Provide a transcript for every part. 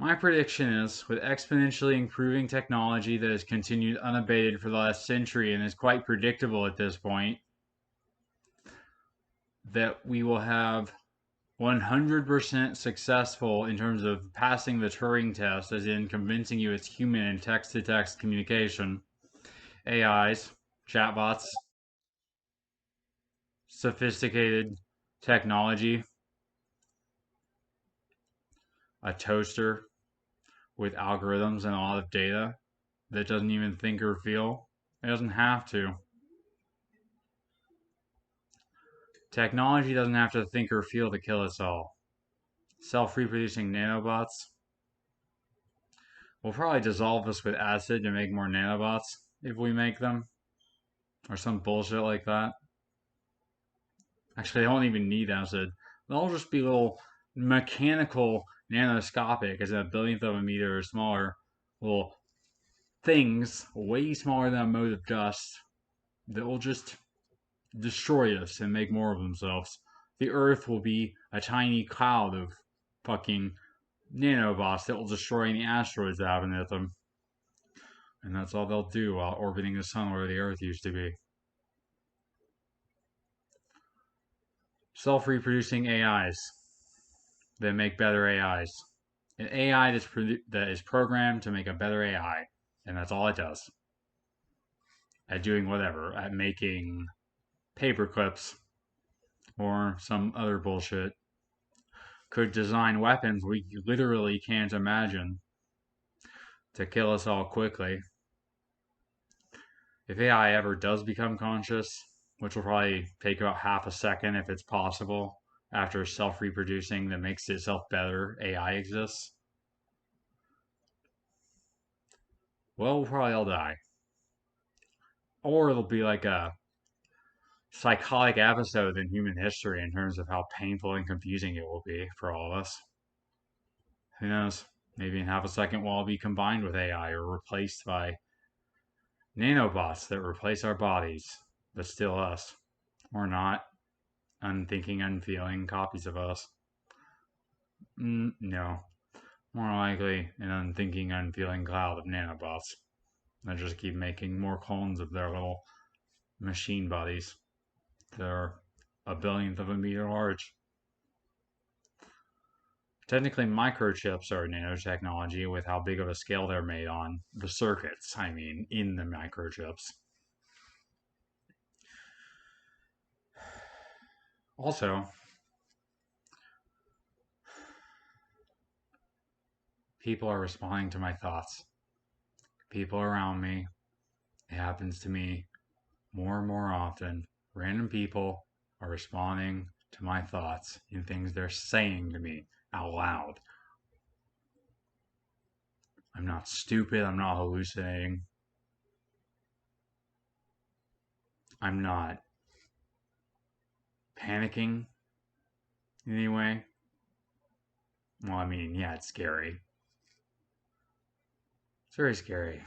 My prediction is, with exponentially improving technology that has continued unabated for the last century and is quite predictable at this point, that we will have 100% successful in terms of passing the Turing test, as in convincing you it's human and text to text communication, AIs, chatbots, sophisticated technology, a toaster with algorithms and a lot of data that doesn't even think or feel. It doesn't have to. Technology doesn't have to think or feel to kill us all. Self reproducing nanobots will probably dissolve us with acid to make more nanobots if we make them, or some bullshit like that. Actually, they won't even need acid. They'll just be little mechanical, nanoscopic, as in a billionth of a meter or smaller, little things way smaller than a mote of dust that will just destroy us and make more of themselves. The Earth will be a tiny cloud of fucking nanobots that will destroy any asteroids that happen to hit them. And that's all they'll do while orbiting the sun where the Earth used to be. Self reproducing AIs that make better AIs. An AI that is programmed to make a better AI. And that's all it does. At doing whatever, at making paper clips or some other bullshit. Could design weapons we literally can't imagine to kill us all quickly. If AI ever does become conscious, which will probably take about half a second if it's possible, after self reproducing that makes itself better, AI exists, well, we'll probably all die. Or it'll be like a psychotic episode in human history in terms of how painful and confusing it will be for all of us. Who knows? Maybe in half a second we'll all be combined with AI or replaced by nanobots that replace our bodies, but still us. Or not. Unthinking, unfeeling copies of us. No. More likely an unthinking, unfeeling cloud of nanobots that just keep making more clones of their little machine bodies that are a billionth of a meter large. Technically, microchips are nanotechnology with how big of a scale they're made on. The circuits, I mean, in the microchips. Also, people are responding to my thoughts. People around me. It happens to me more and more often. Random people are responding to my thoughts in things they're saying to me out loud. I'm not stupid. I'm not hallucinating. I'm not panicking in any way. Well, I mean, yeah, it's scary. It's very scary.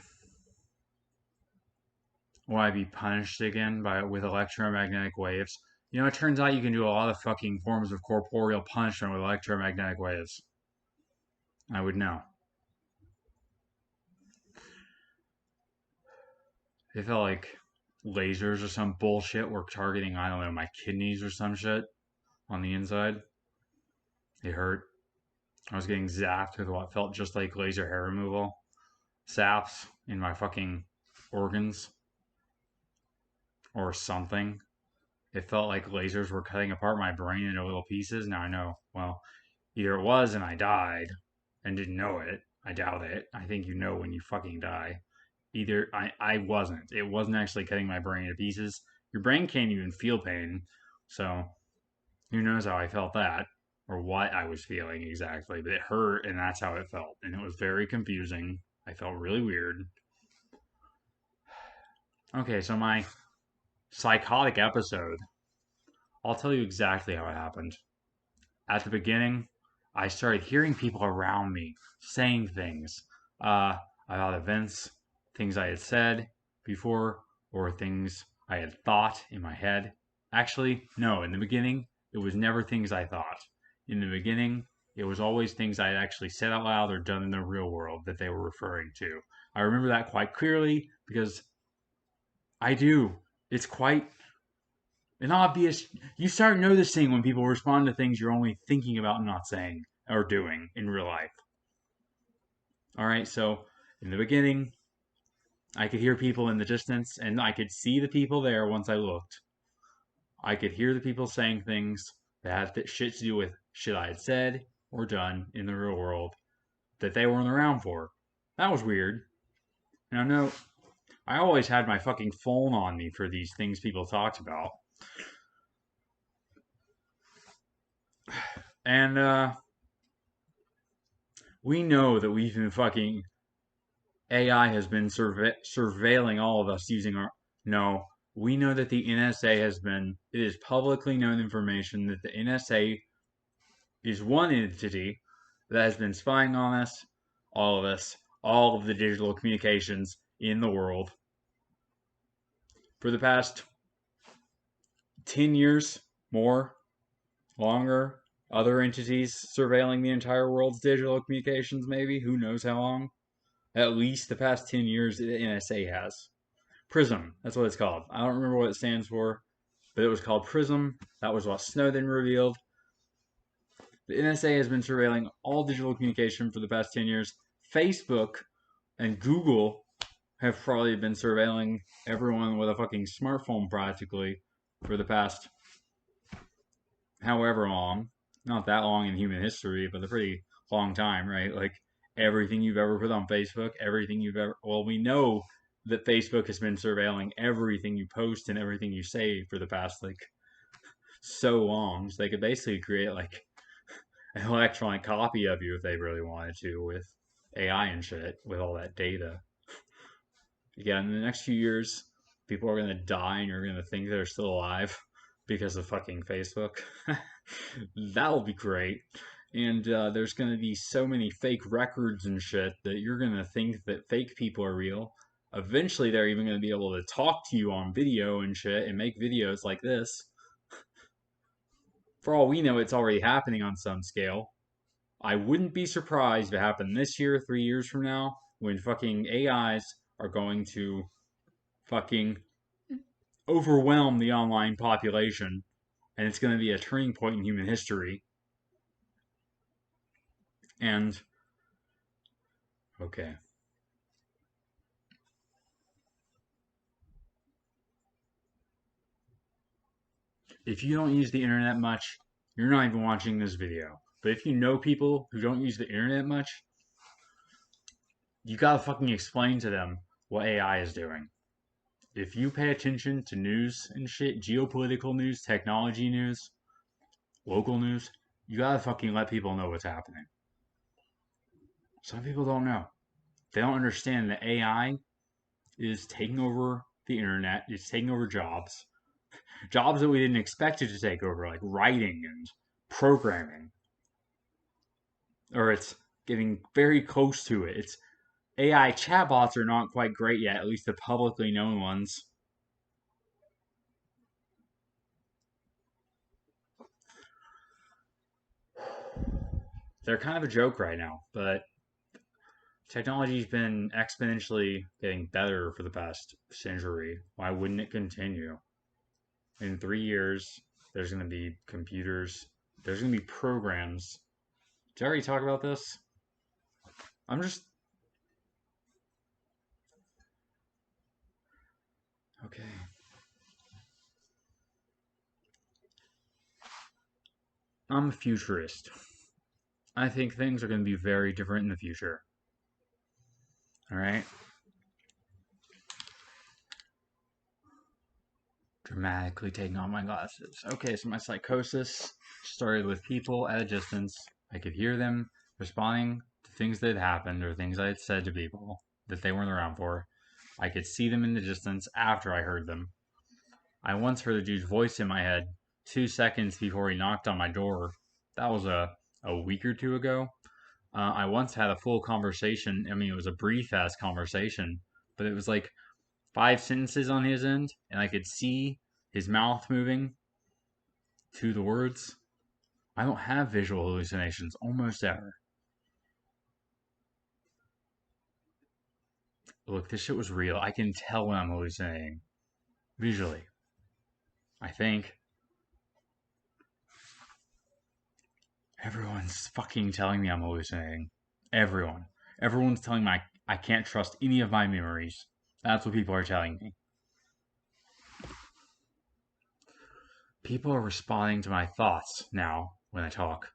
Will I be punished again with electromagnetic waves? You know, it turns out you can do a lot of fucking forms of corporeal punishment with electromagnetic waves. I would know. It felt like lasers or some bullshit were targeting, I don't know, my kidneys or some shit on the inside. It hurt. I was getting zapped with what felt just like laser hair removal. Saps in my fucking organs or something. It felt like lasers were cutting apart my brain into little pieces. Now I know, well, either it was and I died and didn't know it. I doubt it. I think you know when you fucking die. Either I wasn't. It wasn't actually cutting my brain to pieces. Your brain can't even feel pain. So who knows how I felt that or what I was feeling exactly. But it hurt and that's how it felt. And it was very confusing. I felt really weird. Okay, so my psychotic episode, I'll tell you exactly how it happened. At the beginning, I started hearing people around me saying things about events, things I had said before, or things I had thought in my head. Actually, no, in the beginning, it was never things I thought. In the beginning, It was always things I had actually said out loud or done in the real world that they were referring to. I remember that quite clearly because I do. It's quite an obvious. You start noticing when people respond to things you're only thinking about and not saying or doing in real life. All right, so in the beginning, I could hear people in the distance and I could see the people there once I looked. I could hear the people saying things that had shit to do with shit I had said or done in the real world that they weren't around for. That was weird. And I know I always had my fucking phone on me for these things people talked about. And we know that we've been fucking AI has been surveilling all of us using our. No, we know that the NSA has been. It is publicly known information that the NSA is one entity that has been spying on us, all of the digital communications in the world for the past 10 years, more, longer. Other entities surveilling the entire world's digital communications, maybe. Who knows how long? At least the past 10 years, the NSA has. PRISM, that's what it's called. I don't remember what it stands for, but it was called PRISM. That was what Snowden revealed. The NSA has been surveilling all digital communication for the past 10 years. Facebook and Google have probably been surveilling everyone with a fucking smartphone practically for the past however long. Not that long in human history, but a pretty long time, right? Like everything you've ever put on Facebook, everything you've ever. Well, we know that Facebook has been surveilling everything you post and everything you say for the past like so long. So they could basically create like an electronic copy of you if they really wanted to with AI and shit with all that data. Yeah, in the next few years, people are gonna die and you're gonna think they're still alive because of fucking Facebook. That'll be great. And there's gonna be so many fake records and shit that you're gonna think that fake people are real. Eventually, they're even gonna be able to talk to you on video and shit and make videos like this. For all we know, it's already happening on some scale. I wouldn't be surprised if it happened this year, 3 years from now, when fucking AIs are going to fucking overwhelm the online population, and it's going to be a turning point in human history. And, okay. If you don't use the internet much, you're not even watching this video. But if you know people who don't use the internet much, you gotta fucking explain to them what AI is doing. If you pay attention to news and shit, geopolitical news, technology news, local news, you gotta fucking let people know what's happening. Some people don't know. They don't understand that AI is taking over the internet, it's taking over jobs. Jobs that we didn't expect it to take over, like writing and programming. Or it's getting very close to it. It's AI chatbots are not quite great yet, at least the publicly known ones. They're kind of a joke right now, but technology's been exponentially getting better for the past century. Why wouldn't it continue? In 3 years, there's going to be computers, there's going to be programs. Did I already talk about this? I'm just. Okay. I'm a futurist. I think things are going to be very different in the future. All right? Dramatically taking off my glasses. Okay, so my psychosis started with people at a distance. I could hear them responding to things that had happened or things I had said to people that they weren't around for. I could see them in the distance after I heard them. I once heard a dude's voice in my head 2 seconds before he knocked on my door. That was a week or two ago. I once had a full conversation. I mean, it was a brief ass conversation, but it was like 5 sentences on his end, and I could see his mouth moving to the words. I don't have visual hallucinations almost ever. Look, this shit was real. I can tell when I'm hallucinating visually. I think. Everyone's fucking telling me I'm hallucinating. Everyone. Everyone's telling me I can't trust any of my memories. That's what people are telling me. People are responding to my thoughts now when I talk.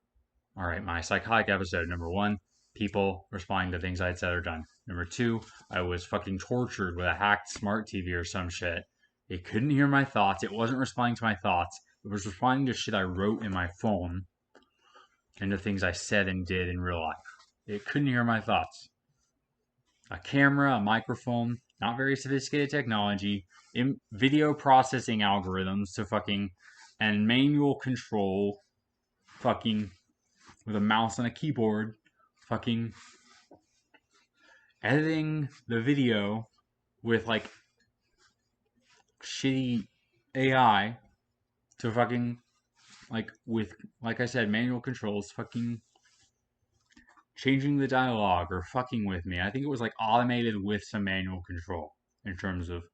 All right, my psychotic episode. Number one, people responding to things I had said or done. Number two, I was fucking tortured with a hacked smart TV or some shit. It couldn't hear my thoughts. It wasn't responding to my thoughts. It was responding to shit I wrote in my phone and to things I said and did in real life. It couldn't hear my thoughts. A camera, a microphone, not very sophisticated technology, video processing algorithms to fucking, and manual control, fucking, with a mouse and a keyboard, fucking, editing the video with like shitty AI to fucking, like I said, manual controls, fucking changing the dialogue or fucking with me. I think it was like automated with some manual control in terms of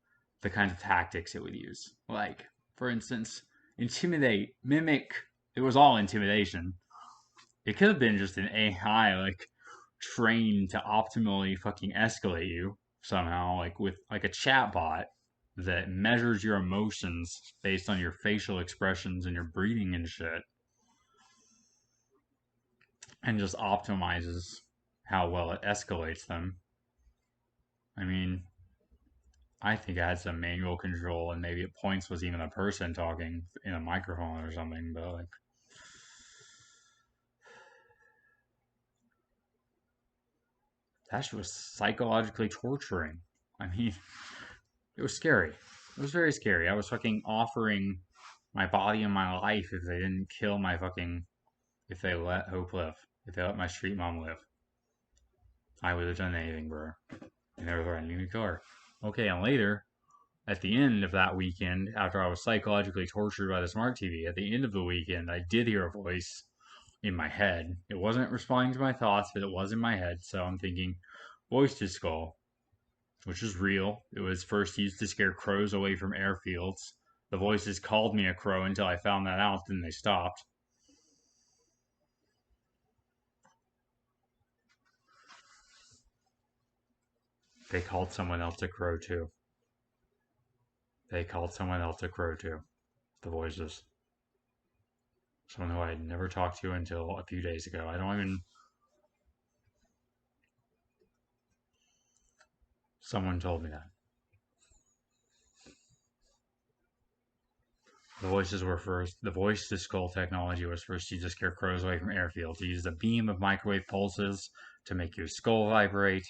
the kinds of tactics it would use. Like, for instance, intimidate, mimic. It was all intimidation. It could have been just an AI like trained to optimally fucking escalate you somehow, like with like a chat bot that measures your emotions based on your facial expressions and your breathing and shit, and just optimizes how well it escalates them. I mean, I think it had some manual control, and maybe at points was even a person talking in a microphone or something. But like, that shit was psychologically torturing. I mean, it was scary. It was very scary. I was fucking offering my body and my life if they didn't kill my fucking. If they let Hope live. If they let my street mom live. I would have done anything, bro. And they were threatening to kill her. Okay, and later, at the end of that weekend, after I was psychologically tortured by the smart TV, at the end of the weekend, I did hear a voice in my head. It wasn't responding to my thoughts, but it was in my head. So I'm thinking, voice to skull, which is real. It was first used to scare crows away from airfields. The voices called me a crow until I found that out, then they stopped. They called someone else a crow too. They called someone else a crow too. The voices. Someone who I had never talked to until a few days ago. I don't even. Someone told me that. The voices were first. The voice to skull technology was first used to scare crows away from airfields. It used a beam of microwave pulses to make your skull vibrate,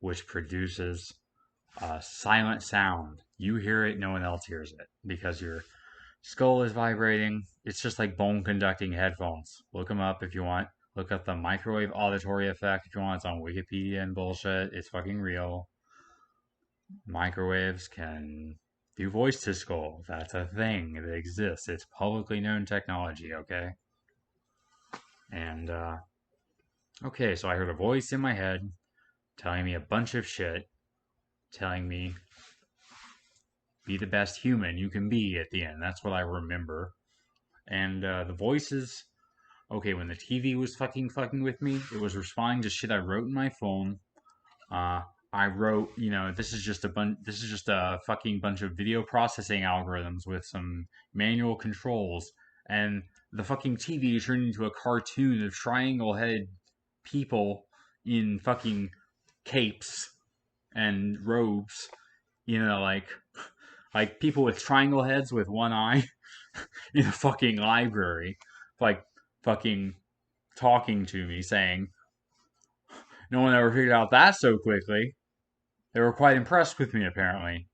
which produces a silent sound. You hear it, no one else hears it because your skull is vibrating. It's just like bone conducting headphones. Look them up if you want. Look up the microwave auditory effect if you want. It's on Wikipedia and bullshit. It's fucking real. Microwaves can do voice to skull. That's a thing that exists. It's publicly known technology, okay? And, okay, so I heard a voice in my head telling me a bunch of shit, telling me, be the best human you can be at the end. That's what I remember. And, the voices, okay, when the TV was fucking with me, it was responding to shit I wrote in my phone. I wrote, this is just a fucking bunch of video processing algorithms with some manual controls, and the fucking TV turned into a cartoon of triangle-headed people in fucking capes and robes, like people with triangle heads with one eye in a fucking library, like fucking talking to me saying, no one ever figured out that so quickly. They were quite impressed with me, apparently.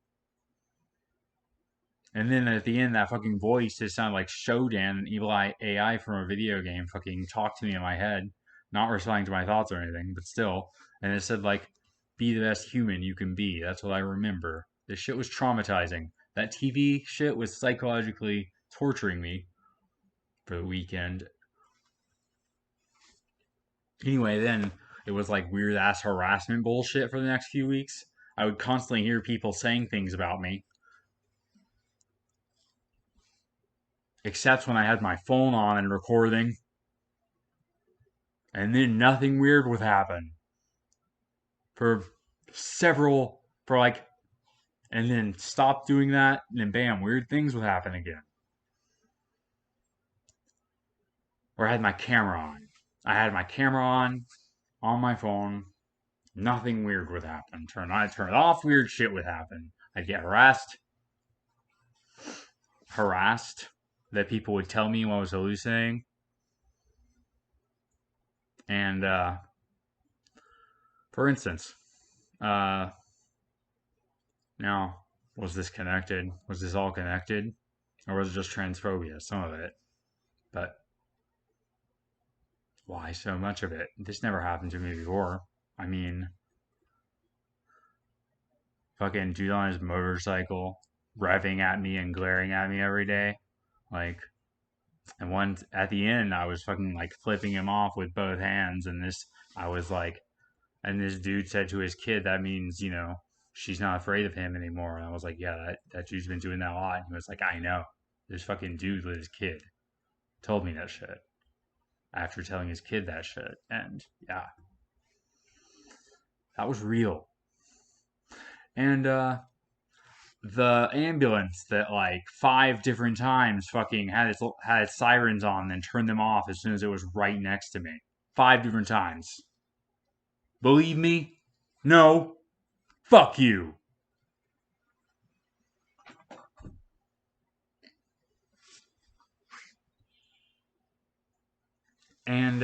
And then at the end, that fucking voice just sounded like Shodan, an evil AI from a video game, fucking talked to me in my head, not responding to my thoughts or anything, but still. And it said, like, be the best human you can be. That's what I remember. This shit was traumatizing. That TV shit was psychologically torturing me for the weekend. Anyway, then it was like weird ass harassment bullshit for the next few weeks. I would constantly hear people saying things about me, except when I had my phone on and recording, and then nothing weird would happen for for like, and then stop doing that, and then bam, weird things would happen again. Or I had my camera on. I had my camera on my phone. Nothing weird would happen. Turn it off, weird shit would happen. I'd get harassed that people would tell me what I was hallucinating. And for instance, uh, now, was this connected? Was this all connected? Or was it just transphobia? Some of it. But why so much of it? This never happened to me before. I mean, fucking dude on his motorcycle revving at me and glaring at me every day. Like, and one at the end, I was fucking like flipping him off with both hands. And I was like, and this dude said to his kid, that means, she's not afraid of him anymore. And I was like, yeah, that dude's been doing that a lot. And he was like, I know. This fucking dude with his kid told me that shit after telling his kid that shit. And yeah, that was real. And the ambulance that like 5 different times fucking had its sirens on and turned them off as soon as it was right next to me. 5 different times. Believe me? No. Fuck you. And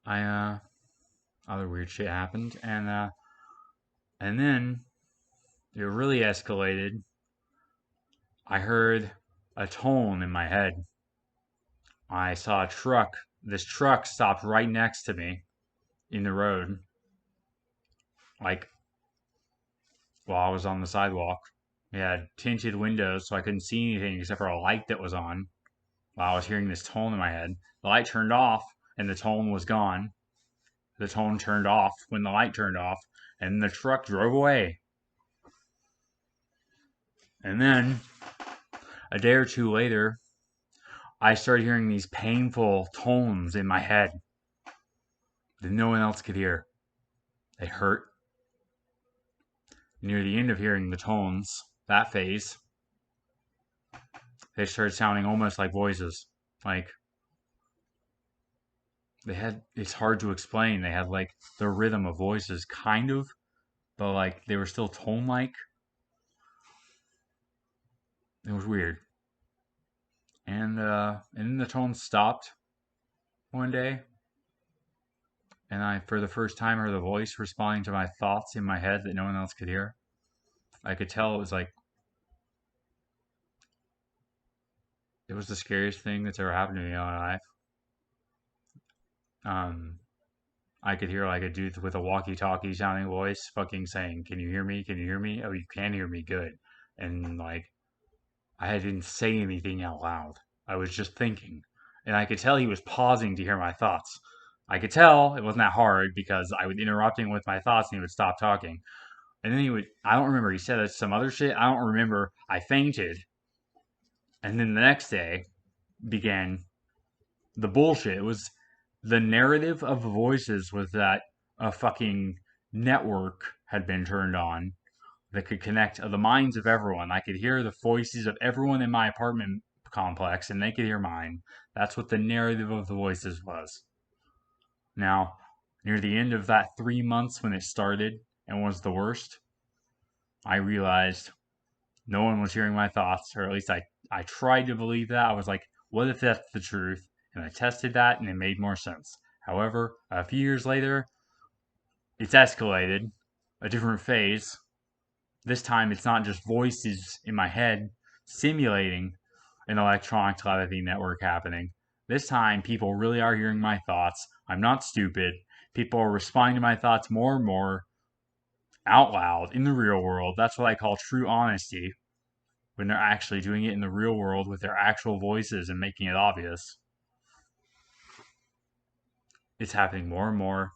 I other weird shit happened, and then it really escalated. I heard a tone in my head. I saw a truck. This truck stopped right next to me in the road, like while I was on the sidewalk. It had tinted windows, so I couldn't see anything except for a light that was on while I was hearing this tone in my head. The light turned off, and the tone was gone. The tone turned off when the light turned off, and the truck drove away. And then, a day or two later, I started hearing these painful tones in my head that no one else could hear. They hurt. Near the end of hearing the tones, that phase, they started sounding almost like voices. Like, it's hard to explain. They had like the rhythm of voices, kind of, but like they were still tone like. It was weird. And then the tone stopped one day, and I, for the first time, heard a voice responding to my thoughts in my head that no one else could hear. I could tell it was the scariest thing that's ever happened to me in my life. Um, I could hear like a dude with a walkie-talkie sounding voice, fucking saying, "Can you hear me? Can you hear me? Oh, you can hear me, good." And like, I didn't say anything out loud. I was just thinking, and I could tell he was pausing to hear my thoughts. I could tell it wasn't that hard because I would interrupt him with my thoughts and he would stop talking. And then I don't remember, he said some other shit. I don't remember. I fainted. And then the next day began the bullshit. It was the narrative of the voices was that a fucking network had been turned on that could connect the minds of everyone. I could hear the voices of everyone in my apartment complex and they could hear mine. That's what the narrative of the voices was. Now, near the end of that 3 months when it started and was the worst, I realized no one was hearing my thoughts, or at least I tried to believe that. I was like, what if that's the truth? And I tested that and it made more sense. However, a few years later, it's escalated, a different phase. This time it's not just voices in my head simulating an electronic telepathy network happening. This time people really are hearing my thoughts. I'm not stupid. People are responding to my thoughts more and more out loud in the real world. That's what I call true honesty. when they're actually doing it in the real world with their actual voices and making it obvious. It's happening more and more.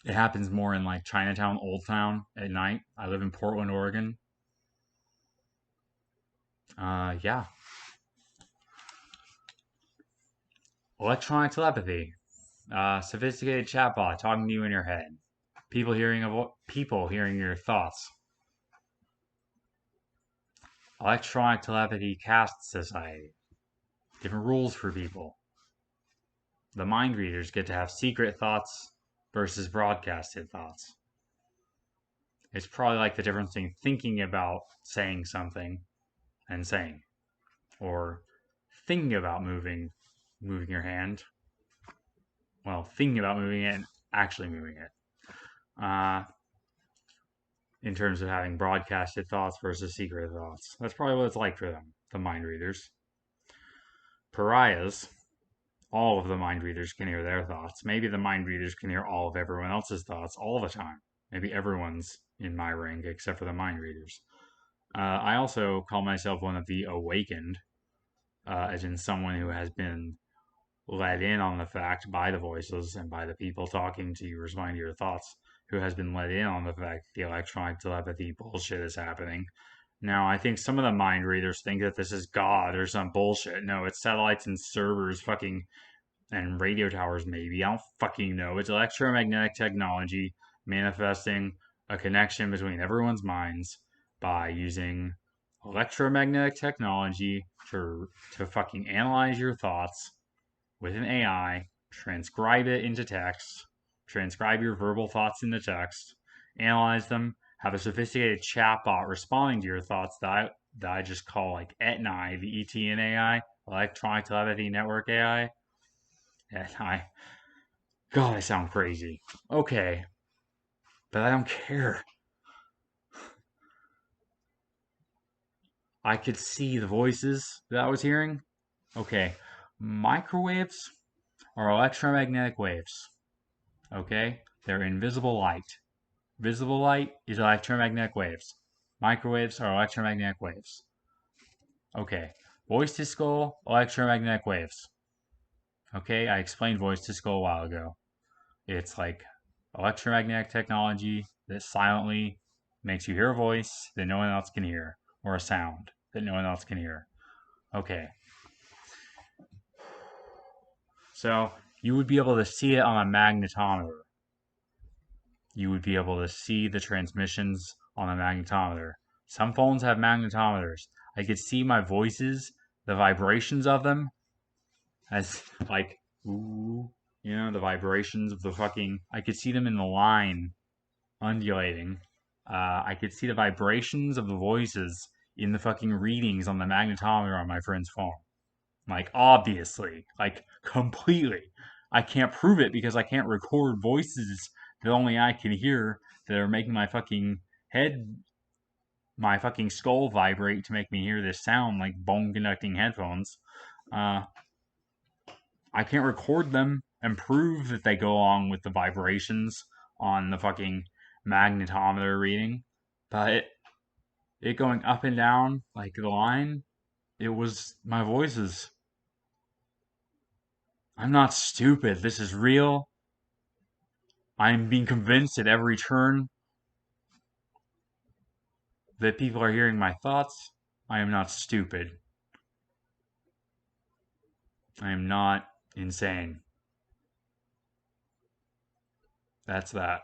It happens more in like Chinatown, Old Town at night. I live in Portland, Oregon. Yeah. Electronic telepathy. Sophisticated chatbot talking to you in your head. People hearing your thoughts. Electronic telepathy caste society. Different rules for people. The mind readers get to have secret thoughts versus broadcasted thoughts. It's probably like the difference between thinking about saying something and saying, or thinking about moving your hand. Well, thinking about moving it and actually moving it. In terms of having broadcasted thoughts versus secret thoughts. That's probably what it's like for them, the mind readers. Pariahs, all of the mind readers can hear their thoughts. Maybe the mind readers can hear all of everyone else's thoughts all the time. Maybe everyone's in my ring except for the mind readers. I also call myself one of the awakened, as in someone who has been let in on the fact by the voices and by the people talking to you, responding to your thoughts, who has been let in on the fact that the electronic telepathy bullshit is happening. Now, I think some of the mind readers think that this is God or some bullshit. No, it's satellites and servers, fucking, and radio towers, maybe. I don't fucking know. It's electromagnetic technology manifesting a connection between everyone's minds by using electromagnetic technology to fucking analyze your thoughts with an AI, transcribe it into text, transcribe your verbal thoughts into text, analyze them, have a sophisticated chatbot responding to your thoughts that I just call like ETNI, the ETN AI, Electronic Telepathy Network AI. ETNI. God, I sound crazy. Okay, but I don't care. I could see the voices that I was hearing. Okay, microwaves are electromagnetic waves. Okay, they're invisible light. Visible light is electromagnetic waves. Microwaves are electromagnetic waves. Okay, voice to skull, electromagnetic waves. Okay, I explained voice to skull a while ago. It's like electromagnetic technology that silently makes you hear a voice that no one else can hear, or a sound that no one else can hear. Okay, so you would be able to see it on a magnetometer. You would be able to see the transmissions on a magnetometer. Some phones have magnetometers. I could see my voices, the vibrations of them, as like, ooh, the vibrations of the fucking. I could see them in the line undulating. I could see the vibrations of the voices in the fucking readings on the magnetometer on my friend's phone. Like, obviously, like, completely. I can't prove it because I can't record voices that only I can hear that are making my fucking skull vibrate to make me hear this sound like bone conducting headphones. Uh, I can't record them and prove that they go along with the vibrations on the fucking magnetometer reading, but it going up and down like the line, it was my voices. I'm not stupid. This is real. I'm being convinced at every turn that people are hearing my thoughts. I am not stupid. I am not insane. That's that.